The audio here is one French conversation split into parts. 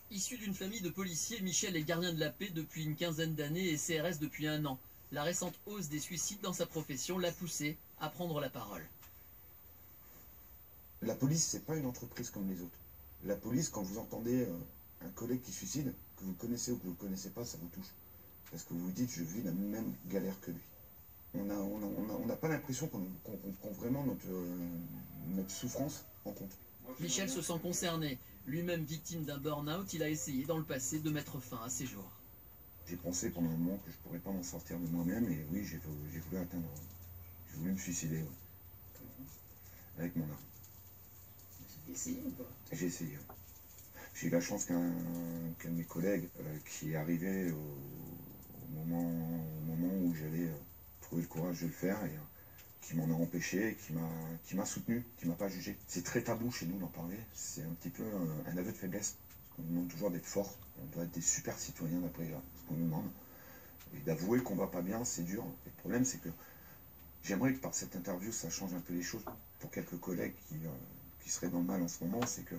Issu d'une famille de policiers, Michel est gardien de la paix depuis une quinzaine d'années et CRS depuis un an. La récente hausse des suicides dans sa profession l'a poussé à prendre la parole. La police, c'est pas une entreprise comme les autres. La police, quand vous entendez un collègue qui suicide, que vous connaissez ou que vous ne connaissez pas, ça vous touche. Parce que vous vous dites, je vis la même galère que lui. On n'a pas l'impression qu'on prend vraiment notre souffrance en compte. Michel se sent concerné. Lui-même victime d'un burn-out, il a essayé dans le passé de mettre fin à ses jours. J'ai pensé pendant un moment que je ne pourrais pas m'en sortir de moi-même, et oui, j'ai voulu atteindre. J'ai voulu me suicider, ouais. Avec mon arme. J'ai essayé ou pas? J'ai essayé. Ouais. J'ai eu la chance qu'un de mes collègues qui est arrivé au moment où j'allais trouver le courage de le faire, et qui m'en a empêché, qui m'a soutenu, qui m'a pas jugé. C'est très tabou chez nous d'en parler, c'est un petit peu un aveu de faiblesse. On nous demande toujours d'être fort, on doit être des super citoyens d'après ce qu'on nous demande. Et d'avouer qu'on va pas bien, c'est dur. Et le problème, c'est que j'aimerais que par cette interview, ça change un peu les choses pour quelques collègues qui seraient dans le mal en ce moment. C'est que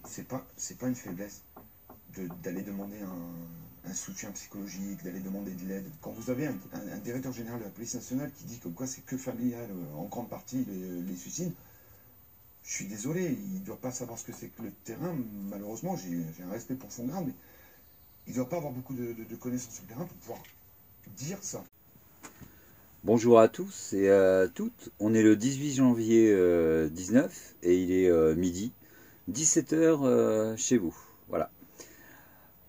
c'est pas une faiblesse d'aller demander un soutien psychologique, d'aller demander de l'aide. Quand vous avez un directeur général de la police nationale qui dit comme quoi c'est que familial, en grande partie, les suicides, je suis désolé, il ne doit pas savoir ce que c'est que le terrain. Malheureusement, j'ai un respect pour son grade, mais il ne doit pas avoir beaucoup de connaissances sur le terrain pour pouvoir dire ça. Bonjour à tous et à toutes, on est le 18 janvier 19 et il est midi, 17h chez vous, voilà.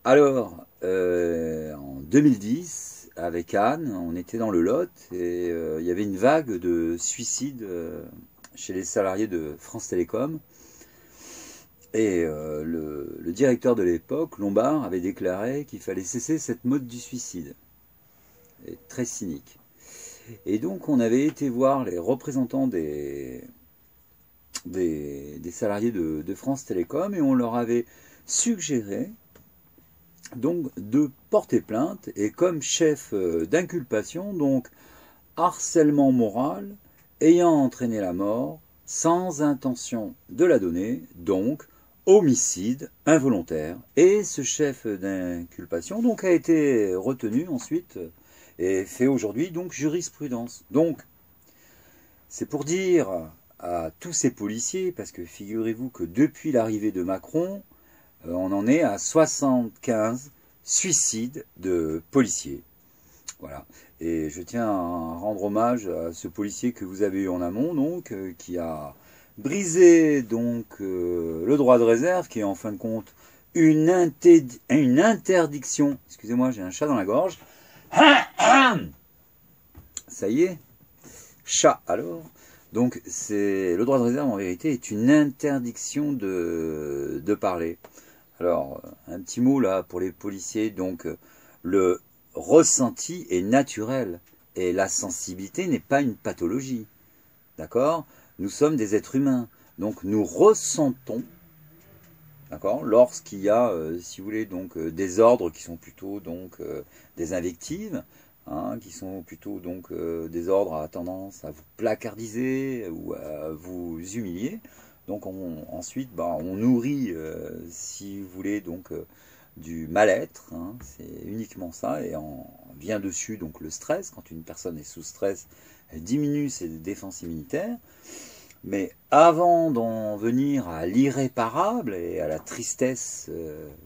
Alors, en 2010, avec Anne, on était dans le Lot et il y avait une vague de suicides chez les salariés de France Télécom. Et le directeur de l'époque, Lombard, avait déclaré qu'il fallait cesser cette mode du suicide. Et très cynique. Et donc on avait été voir les représentants des salariés de France Télécom et on leur avait suggéré donc de porter plainte et comme chef d'inculpation, donc harcèlement moral ayant entraîné la mort sans intention de la donner, donc homicide involontaire. Et ce chef d'inculpation donc a été retenu ensuite et fait aujourd'hui donc jurisprudence. Donc c'est pour dire à tous ces policiers, parce que figurez-vous que depuis l'arrivée de Macron, on en est à 75 suicides de policiers. Voilà. Et je tiens à rendre hommage à ce policier que vous avez eu en amont, donc, qui a brisé donc le droit de réserve, qui est en fin de compte une interdiction. Excusez-moi, j'ai un chat dans la gorge. Ça y est, chat alors. Donc le droit de réserve en vérité est une interdiction de parler. Alors un petit mot là pour les policiers. Donc le ressenti est naturel et la sensibilité n'est pas une pathologie. D'accord? Nous sommes des êtres humains, donc nous ressentons. D'accord, lorsqu'il y a, si vous voulez, donc des ordres qui sont plutôt donc des invectives, hein, qui sont plutôt donc des ordres à tendance à vous placardiser ou à vous humilier. Donc ensuite, on nourrit, si vous voulez, donc du mal-être. Hein, c'est uniquement ça, et vient dessus donc le stress. Quand une personne est sous stress, elle diminue ses défenses immunitaires. Mais avant d'en venir à l'irréparable et à la tristesse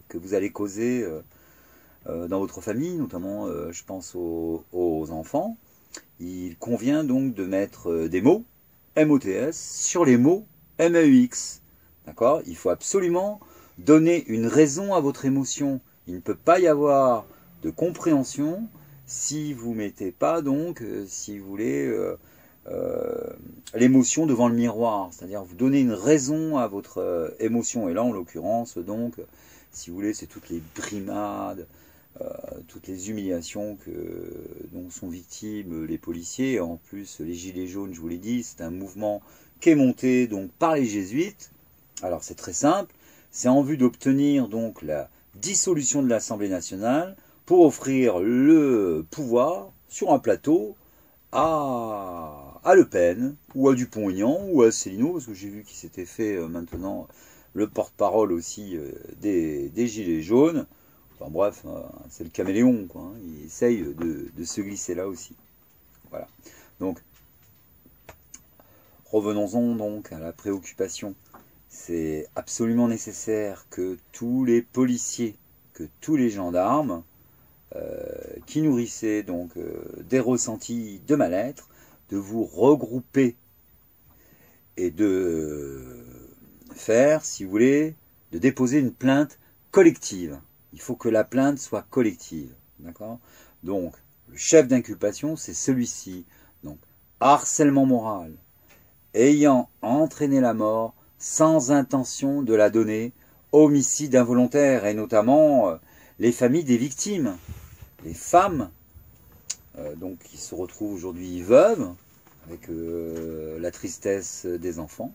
que vous allez causer dans votre famille, notamment je pense aux enfants, il convient donc de mettre des mots, MOTS, sur les mots MEUX. D'accord ? Il faut absolument donner une raison à votre émotion. Il ne peut pas y avoir de compréhension si vous ne mettez pas donc, si vous voulez... l'émotion devant le miroir, c'est-à-dire vous donnez une raison à votre émotion, et là en l'occurrence donc, si vous voulez, c'est toutes les brimades, toutes les humiliations dont sont victimes les policiers. En plus les gilets jaunes, je vous l'ai dit, c'est un mouvement qui est monté donc par les jésuites. Alors c'est très simple, c'est en vue d'obtenir donc la dissolution de l'Assemblée nationale pour offrir le pouvoir sur un plateau à Le Pen, ou à Dupont-Aignan, ou à Asselineau, parce que j'ai vu qu'il s'était fait maintenant le porte-parole aussi des Gilets jaunes. Enfin bref, c'est le caméléon, quoi, hein. Il essaye de se glisser là aussi. Voilà. Donc, revenons-en donc à la préoccupation. C'est absolument nécessaire que tous les policiers, que tous les gendarmes, qui nourrissaient donc des ressentis de mal-être, de vous regrouper et de faire, si vous voulez, de déposer une plainte collective. Il faut que la plainte soit collective. D'accord ? Donc, le chef d'inculpation, c'est celui-ci. Donc, harcèlement moral, ayant entraîné la mort sans intention de la donner, homicide involontaire, et notamment les familles des victimes, les femmes, donc qui se retrouvent aujourd'hui veuves, avec la tristesse des enfants.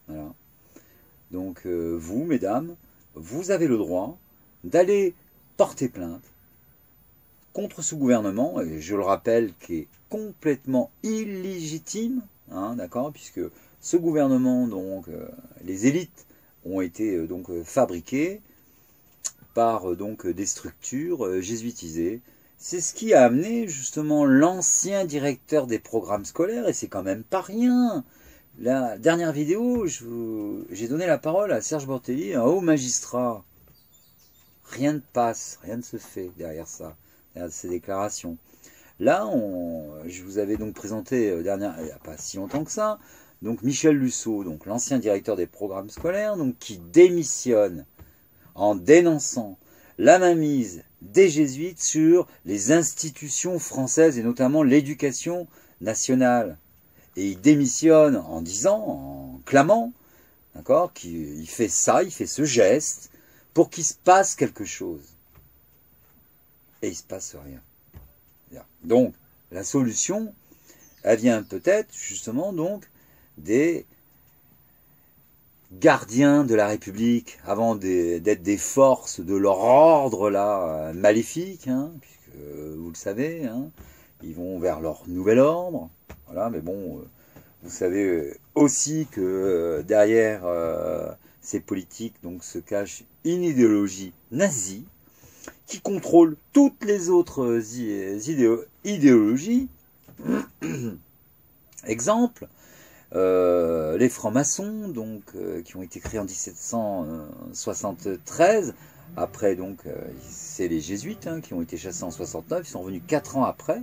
Voilà. Donc vous, mesdames, vous avez le droit d'aller porter plainte contre ce gouvernement, et je le rappelle, qui est complètement illégitime, hein, d'accord, puisque ce gouvernement, donc, les élites ont été donc fabriquées par donc des structures jésuitisées. C'est ce qui a amené justement l'ancien directeur des programmes scolaires, et c'est quand même pas rien. La dernière vidéo, j'ai donné la parole à Serge Bortelli, un haut magistrat. Rien ne passe, rien ne se fait derrière ça, derrière ces déclarations. Là, je vous avais donc présenté, il n'y a pas si longtemps que ça, donc Michel Lusseau, donc l'ancien directeur des programmes scolaires, donc qui démissionne en dénonçant la mainmise des jésuites sur les institutions françaises et notamment l'éducation nationale. Et il démissionne en disant, en clamant, d'accord, qu'il fait ça, il fait ce geste pour qu'il se passe quelque chose. Et il ne se passe rien. Donc, la solution, elle vient peut-être justement donc des gardiens de la République, avant d'être des forces de leur ordre là maléfique, hein, puisque vous le savez, hein, ils vont vers leur nouvel ordre. Voilà, mais bon, vous savez aussi que derrière ces politiques donc se cache une idéologie nazie qui contrôle toutes les autres idéologies. Exemple, les francs-maçons, donc, qui ont été créés en 1773. Après, donc, c'est les jésuites qui ont été chassés en 69. Ils sont revenus 4 ans après,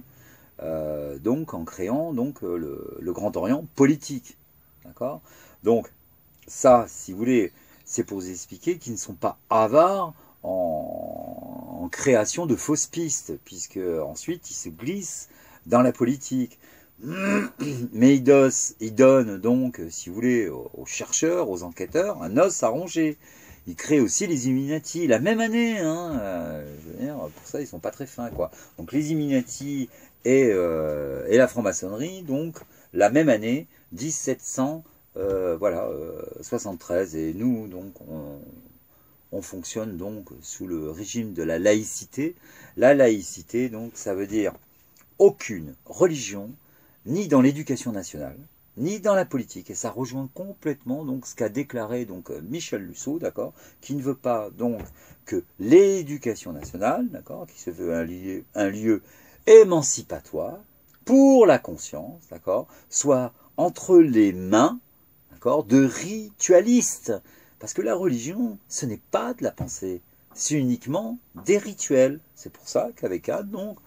donc en créant donc le Grand Orient politique. D'accord ? Donc, ça, si vous voulez, c'est pour vous expliquer qu'ils ne sont pas avares en création de fausses pistes, puisque ensuite ils se glissent dans la politique. Mais ils donnent donc, si vous voulez, aux chercheurs, aux enquêteurs, un os à ronger. Ils créent aussi les Illuminati, la même année, hein, je veux dire, pour ça ils sont pas très fins, quoi. Donc les Illuminati et la franc-maçonnerie, donc la même année, 1773, et nous, donc, on fonctionne donc sous le régime de la laïcité. La laïcité, donc, ça veut dire aucune religion, ni dans l'éducation nationale, ni dans la politique. Et ça rejoint complètement donc ce qu'a déclaré donc Michel Lusseau, d'accord, qui ne veut pas donc que l'éducation nationale, d'accord, qui se veut un lieu émancipatoire pour la conscience, d'accord, soit entre les mains, d'accord, de ritualistes. Parce que la religion, ce n'est pas de la pensée, c'est uniquement des rituels. C'est pour ça qu'avec Anne, donc,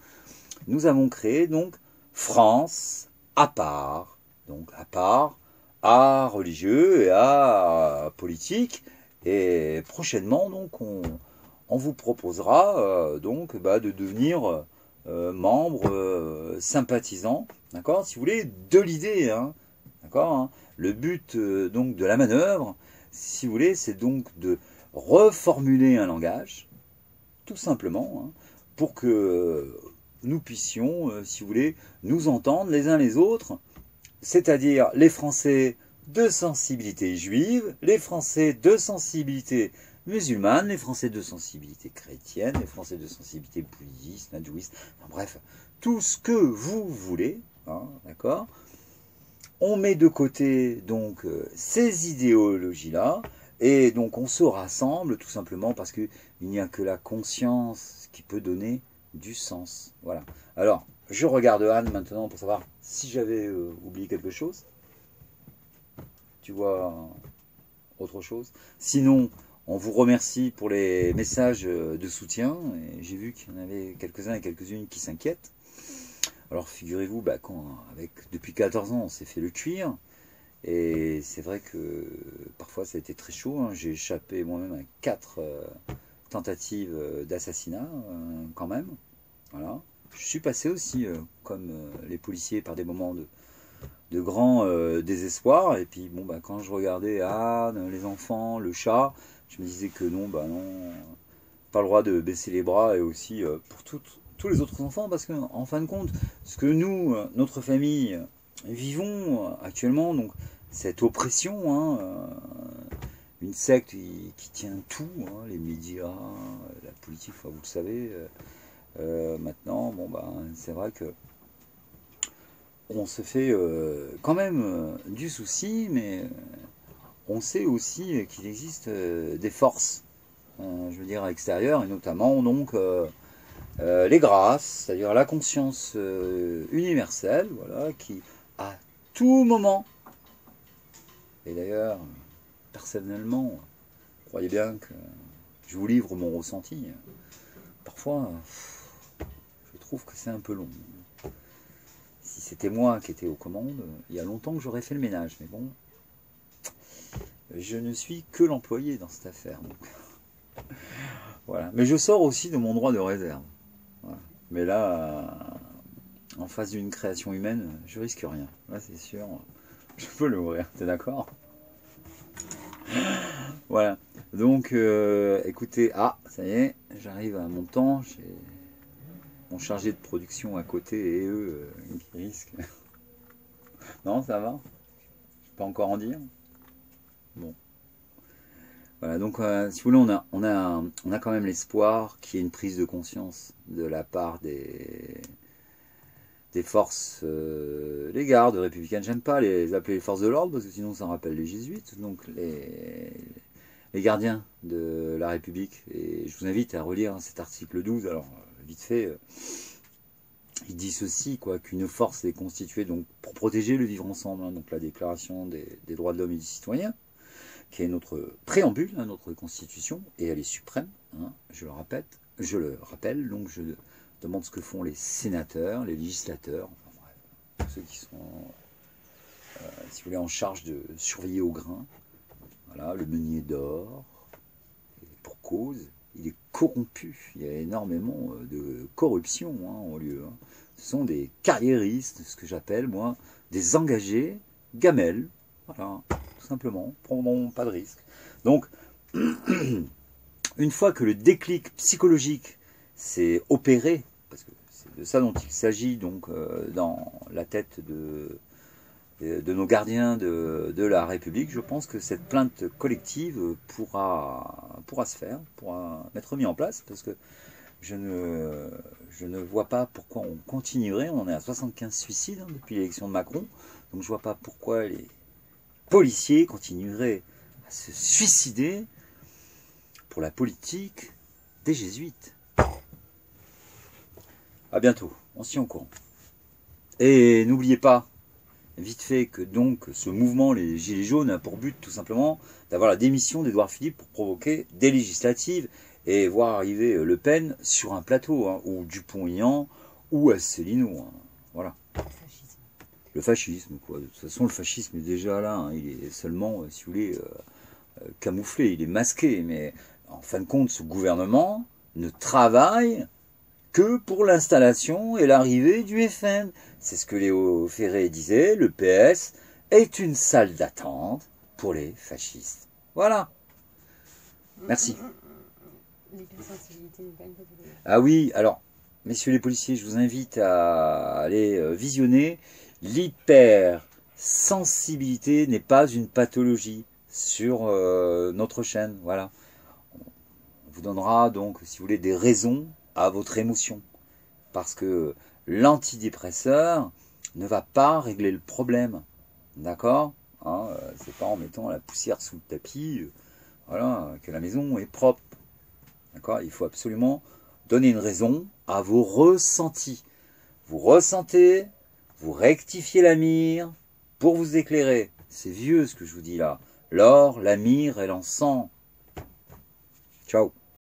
nous avons créé donc France à part, donc à part, à religieux et à politique. Et prochainement, donc, on vous proposera donc de devenir membre sympathisant, d'accord, si vous voulez, de l'idée, hein, d'accord, hein. Le but donc de la manœuvre, si vous voulez, c'est donc de reformuler un langage, tout simplement, hein, pour que nous puissions, si vous voulez, nous entendre les uns les autres, c'est-à-dire les Français de sensibilité juive, les Français de sensibilité musulmane, les Français de sensibilité chrétienne, les Français de sensibilité bouddhiste, hindouiste, enfin, bref, tout ce que vous voulez, hein, d'accord, on met de côté donc ces idéologies-là, et donc on se rassemble tout simplement parce qu'il n'y a que la conscience qui peut donner du sens. Voilà. Alors, je regarde Anne maintenant pour savoir si j'avais oublié quelque chose. Tu vois autre chose? Sinon, on vous remercie pour les messages de soutien. Et j'ai vu qu'il y en avait quelques-uns et quelques-unes qui s'inquiètent. Alors figurez-vous, depuis 14 ans, on s'est fait le cuir. Et c'est vrai que parfois ça a été très chaud. Hein. J'ai échappé moi-même à 4 tentatives d'assassinat quand même. Voilà. Je suis passé aussi, comme les policiers, par des moments de grand désespoir. Et puis bon, quand je regardais les enfants, le chat, je me disais que non, pas le droit de baisser les bras, et aussi pour tous les autres enfants, parce qu'en fin de compte, ce que nous, notre famille, vivons actuellement, donc cette oppression, une secte qui tient tout, les médias, la politique, vous le savez, maintenant, c'est vrai que on se fait quand même du souci, mais on sait aussi qu'il existe des forces, je veux dire, extérieures, et notamment donc les grâces, c'est-à-dire la conscience universelle, voilà, qui à tout moment, et d'ailleurs, personnellement, croyez bien que je vous livre mon ressenti, parfois, je trouve que c'est un peu long. Si c'était moi qui étais aux commandes, il y a longtemps que j'aurais fait le ménage, mais bon, je ne suis que l'employé dans cette affaire. Donc. Voilà. Mais je sors aussi de mon droit de réserve. Voilà. Mais là, en face d'une création humaine, je risque rien. Là, c'est sûr, je peux l'ouvrir, t'es d'accord? Voilà. Donc, écoutez, ça y est, j'arrive à mon temps. J'ai mon chargé de production à côté et eux qui risquent. Non, ça va? Je peux pas encore en dire? Bon. Voilà, donc si vous voulez, on a quand même l'espoir qu'il y ait une prise de conscience de la part des forces, les gardes républicaines. J'aime pas les appeler les forces de l'ordre parce que sinon ça rappelle les jésuites. Donc les gardiens de la République. Et je vous invite à relire cet article 12. Alors, vite fait, il dit ceci, qu'une force est constituée donc, pour protéger le vivre ensemble, donc la déclaration des droits de l'homme et du citoyen, qui est notre préambule, notre constitution, et elle est suprême, je le rappelle, donc je demande ce que font les sénateurs, les législateurs, enfin bref, ceux qui sont, si vous voulez, en charge de surveiller au grain, voilà, le meunier d'or, pour cause, il est corrompu, il y a énormément de corruption en lieu. Ce sont des carriéristes, ce que j'appelle, moi, des engagés gamelles, voilà, tout simplement, prendront pas de risque. Donc, une fois que le déclic psychologique s'est opéré, parce que c'est de ça dont il s'agit donc dans la tête de nos gardiens de la République, je pense que cette plainte collective pourra se faire, pourra être mise en place, parce que je ne vois pas pourquoi on continuerait. On en est à 75 suicides depuis l'élection de Macron, donc je ne vois pas pourquoi les policiers continueraient à se suicider pour la politique des jésuites. À bientôt, on s'y en courant. Et n'oubliez pas, vite fait, que donc ce mouvement, les Gilets jaunes, a pour but tout simplement d'avoir la démission d'Édouard Philippe pour provoquer des législatives et voir arriver Le Pen sur un plateau, ou Dupont-Aignan, ou Asselineau. Voilà. Le fascisme, quoi. De toute façon, le fascisme est déjà là. Il est seulement, si vous voulez, camouflé, il est masqué. Mais en fin de compte, ce gouvernement ne travaille que pour l'installation et l'arrivée du FN. C'est ce que Léo Ferré disait, le PS est une salle d'attente pour les fascistes. Voilà. Merci. Ah oui, alors, messieurs les policiers, je vous invite à aller visionner. L'hypersensibilité n'est pas une pathologie sur notre chaîne. Voilà. On vous donnera donc, si vous voulez, des raisons à votre émotion. Parce que l'antidépresseur ne va pas régler le problème. D'accord, hein, c'est pas en mettant la poussière sous le tapis, voilà, que la maison est propre. D'accord, il faut absolument donner une raison à vos ressentis. Vous ressentez, vous rectifiez la mire pour vous éclairer. C'est vieux ce que je vous dis là. L'or, la mire et l'encens. Ciao.